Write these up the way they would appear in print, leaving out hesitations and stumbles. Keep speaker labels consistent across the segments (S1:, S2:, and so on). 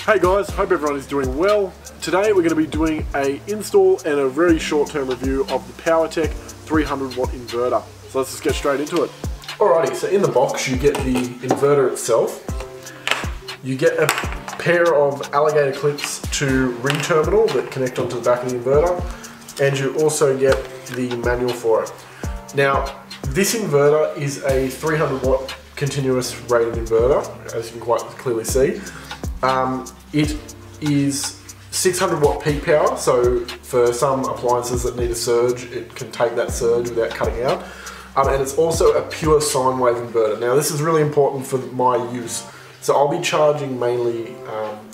S1: Hey guys, hope everyone is doing well. Today we're going to be doing a install and a very short-term review of the PowerTech 300 watt inverter. So let's just get straight into it. Alrighty, so in the box you get the inverter itself. You get a pair of alligator clips to ring terminal that connect onto the back of the inverter, and you also get the manual for it. Now, this inverter is a 300 watt continuous rated inverter, as you can quite clearly see. It is 600 watt peak power, so for some appliances that need a surge, it can take that surge without cutting out. And it's also a pure sine wave inverter. Now this is really important for my use. So I'll be charging mainly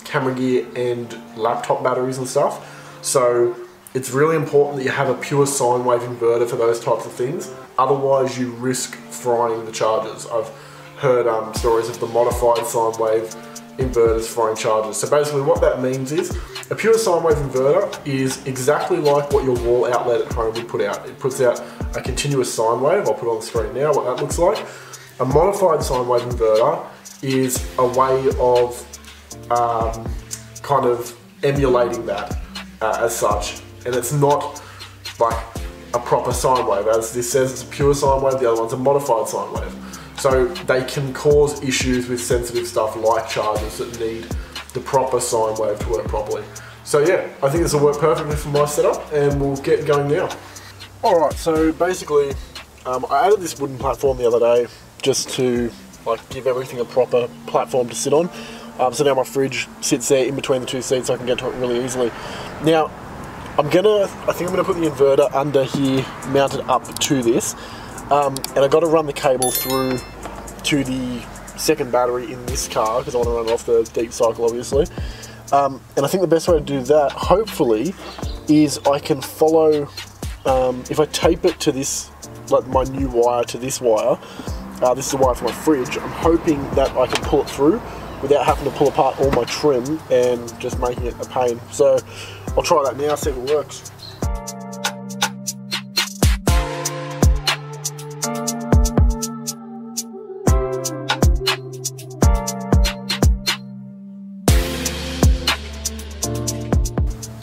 S1: camera gear and laptop batteries and stuff. So it's really important that you have a pure sine wave inverter for those types of things. Otherwise you risk frying the chargers. I've heard stories of the modified sine wave inverters frying chargers. So basically what that means is a pure sine wave inverter is exactly like what your wall outlet at home would put out. It puts out a continuous sine wave. I'll put on the screen now what that looks like. A modified sine wave inverter is a way of kind of emulating that as such, and it's not like a proper sine wave. As this says, it's a pure sine wave, the other one's a modified sine wave. So they can cause issues with sensitive stuff like chargers that need the proper sine wave to work properly. So yeah, I think this will work perfectly for my setup, and we'll get going now. Alright, so basically I added this wooden platform the other day just to give everything a proper platform to sit on. So now my fridge sits there in between the two seats, so I can get to it really easily. Now, I think I'm gonna put the inverter under here, mounted up to this. And I got to run the cable through to the second battery in this car because I want to run it off the deep cycle, obviously. And I think the best way to do that, hopefully, is I can follow, if I tape it to this, like my new wire to this wire, this is the wire for my fridge, I'm hoping that I can pull it through without having to pull apart all my trim and just making it a pain. So I'll try that now, see if it works.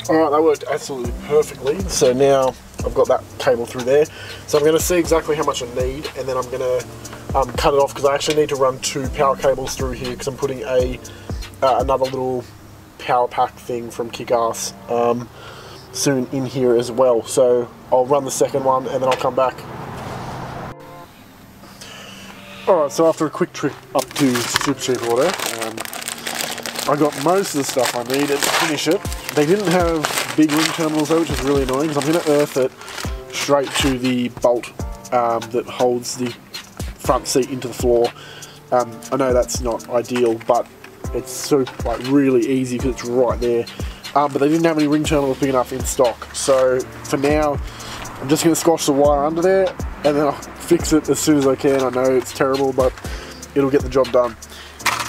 S1: Alright, that worked absolutely perfectly. So now I've got that cable through there. So I'm going to see exactly how much I need, and then I'm going to cut it off because I actually need to run two power cables through here because I'm putting another little power pack thing from Kick-Ass soon in here as well. So I'll run the second one and then I'll come back. Alright, so after a quick trip up to Super Cheap Auto, I got most of the stuff I needed to finish it. They didn't have big ring terminals though, which is really annoying because I'm going to earth it straight to the bolt that holds the front seat into the floor. I know that's not ideal, but it's so really easy because it's right there. But they didn't have any ring terminals big enough in stock. So for now, I'm just going to squash the wire under there and then I'll fix it as soon as I can. I know it's terrible, but it'll get the job done.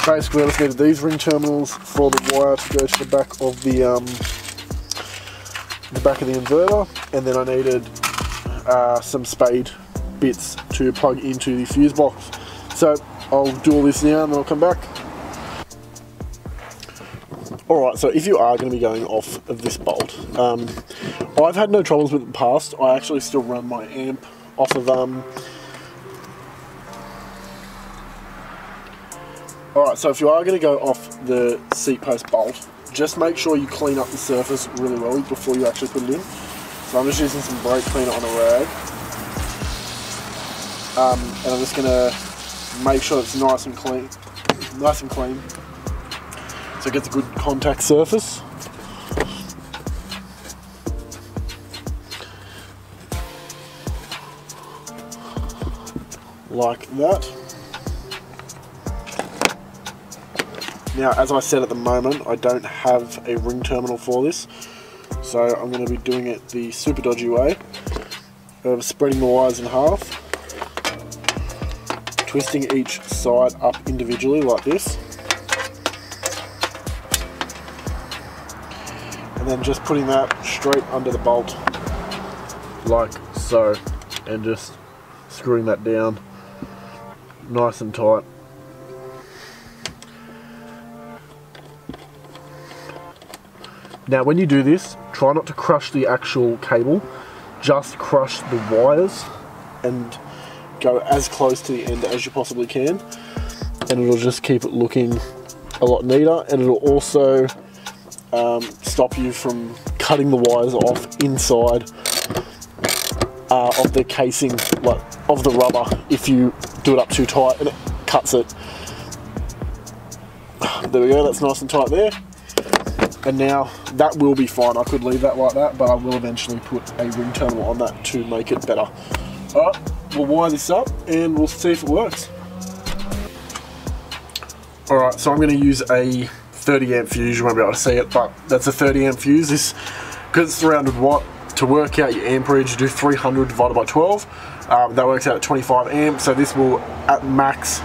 S1: Basically, I just needed these ring terminals for the wire to go to the back of the inverter, and then I needed some spade bits to plug into the fuse box. So I'll do all this now and then I'll come back. Alright, so if you are going to be going off of this bolt, I've had no troubles with it in the past. I actually still run my amp off of Alright, so if you are going to go off the seat post bolt, just make sure you clean up the surface really well before you actually put it in. So I'm just using some brake cleaner on a rag. And I'm just going to make sure it's nice and clean. So it gets a good contact surface. Like that. Now, as I said, at the moment, I don't have a ring terminal for this, so I'm going to be doing it the super dodgy way of spreading the wires in half, twisting each side up individually like this, and then just putting that straight under the bolt like so, and just screwing that down nice and tight. Now when you do this, try not to crush the actual cable, just crush the wires and go as close to the end as you possibly can, and it'll just keep it looking a lot neater, and it'll also stop you from cutting the wires off inside of the casing, like of the rubber, if you do it up too tight and it cuts it. There we go, that's nice and tight there. And now that will be fine. I could leave that like that, but I will eventually put a ring terminal on that to make it better. Alright, we'll wire this up and we'll see if it works. Alright, so I'm going to use a 30 amp fuse. You won't be able to see it, but that's a 30 amp fuse. This, because it's 300 watt, to work out your amperage, you do 300 divided by 12. That works out at 25 amps, so this will, at max,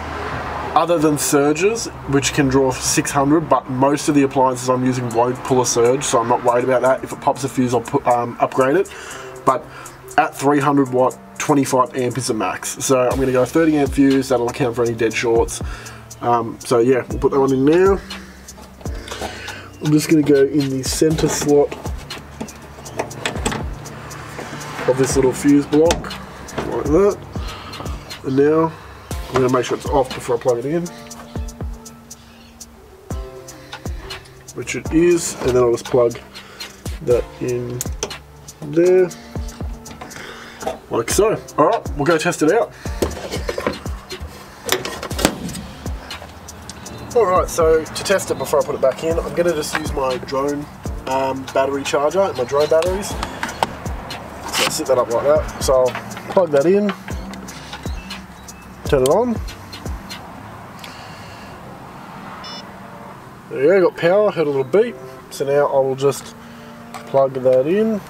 S1: other than surges, which can draw 600, but most of the appliances I'm using won't pull a surge, so I'm not worried about that. If it pops a fuse, I'll upgrade it. But at 300 watt, 25 amp is the max. So I'm going to go 30 amp fuse, that'll account for any dead shorts. So yeah, we'll put that one in now. I'm just going to go in the center slot of this little fuse block, like that. And now I'm going to make sure it's off before I plug it in, which it is, and then I'll just plug that in there, like so. Alright, we'll go test it out. Alright, so to test it before I put it back in, I'm going to just use my drone battery charger, my drone batteries. So I'll sit that up like that. So I'll plug that in, turn it on. There you go, got power, heard a little beep. So now I will just plug that in.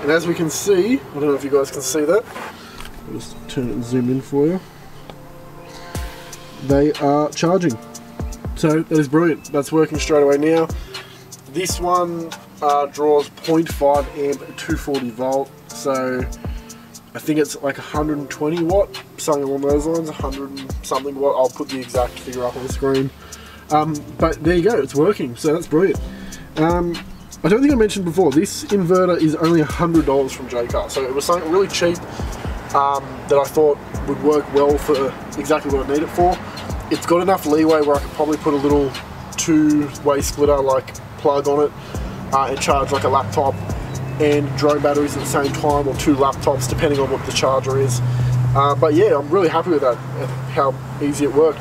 S1: And as we can see, I don't know if you guys can see that, I'll just turn it and zoom in for you. They are charging. So that is brilliant. That's working straight away now. This one draws 0.5 amp at 240 volt. So I think it's like 120 watt, something along those lines, 100 and something watt. I'll put the exact figure up on the screen. But there you go, it's working. So that's brilliant. I don't think I mentioned before, this inverter is only $100 from Jaycar. So it was something really cheap that I thought would work well for exactly what I need it for. It's got enough leeway where I could probably put a little two-way splitter like plug on it and charge like a laptop and drone batteries at the same time, or two laptops depending on what the charger is. But yeah, I'm really happy with that and how easy it worked.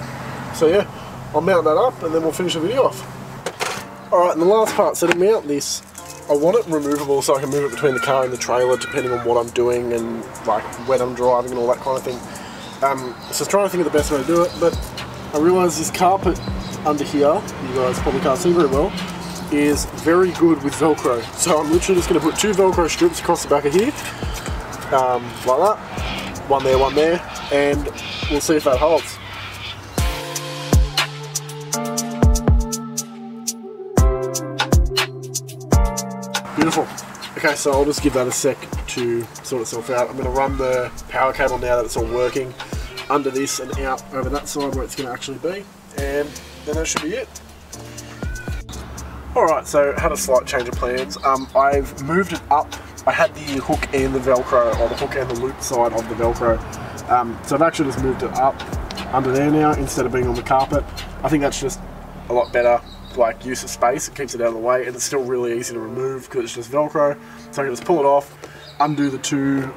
S1: So yeah, I'll mount that up and then we'll finish the video off. Alright, and the last part, so to mount this, I want it removable so I can move it between the car and the trailer depending on what I'm doing and like when I'm driving and all that kind of thing. So trying to think of the best way to do it, but I realise this carpet under here, you guys probably can't see very well, is very good with Velcro. So I'm literally just going to put two Velcro strips across the back of here, like that, one there, and we'll see if that holds. Beautiful. Okay, so I'll just give that a sec to sort itself out. I'm going to run the power cable now that it's all working under this and out over that side where it's going to actually be, and then that should be it. Alright, so had a slight change of plans. I've moved it up. I had the hook and the Velcro, or the hook and the loop side of the Velcro. So I've actually just moved it up under there now instead of being on the carpet. I think that's just a lot better, like, use of space. It keeps it out of the way, and it's still really easy to remove because it's just Velcro. So I can just pull it off, undo the two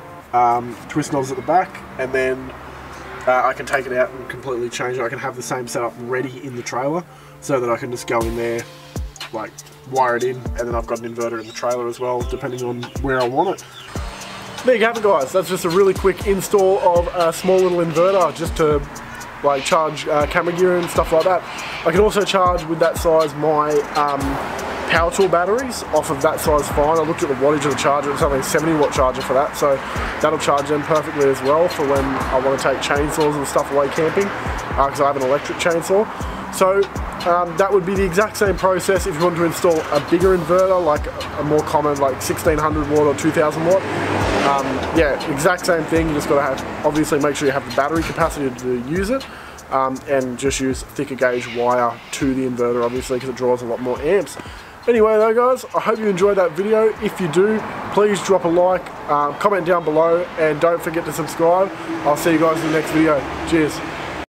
S1: twist knobs at the back, and then I can take it out and completely change it. I can have the same setup ready in the trailer so that I can just go in there, like wire it in, and then I've got an inverter in the trailer as well, depending on where I want it. There you have it, guys. That's just a really quick install of a small little inverter just to like charge camera gear and stuff like that. I can also charge with that size my power tool batteries off of that size fine. I looked at the wattage of the charger, it's only a 70 watt charger for that, so that'll charge them perfectly as well for when I want to take chainsaws and stuff away camping, because I have an electric chainsaw. So that would be the exact same process if you want to install a bigger inverter, like a more common like 1600 watt or 2000 watt. Yeah, exact same thing. You just got to have, obviously make sure you have the battery capacity to use it. and just use thicker gauge wire to the inverter, obviously, because it draws a lot more amps. Anyway though guys, I hope you enjoyed that video. If you do, please drop a like, comment down below, and don't forget to subscribe. I'll see you guys in the next video. Cheers.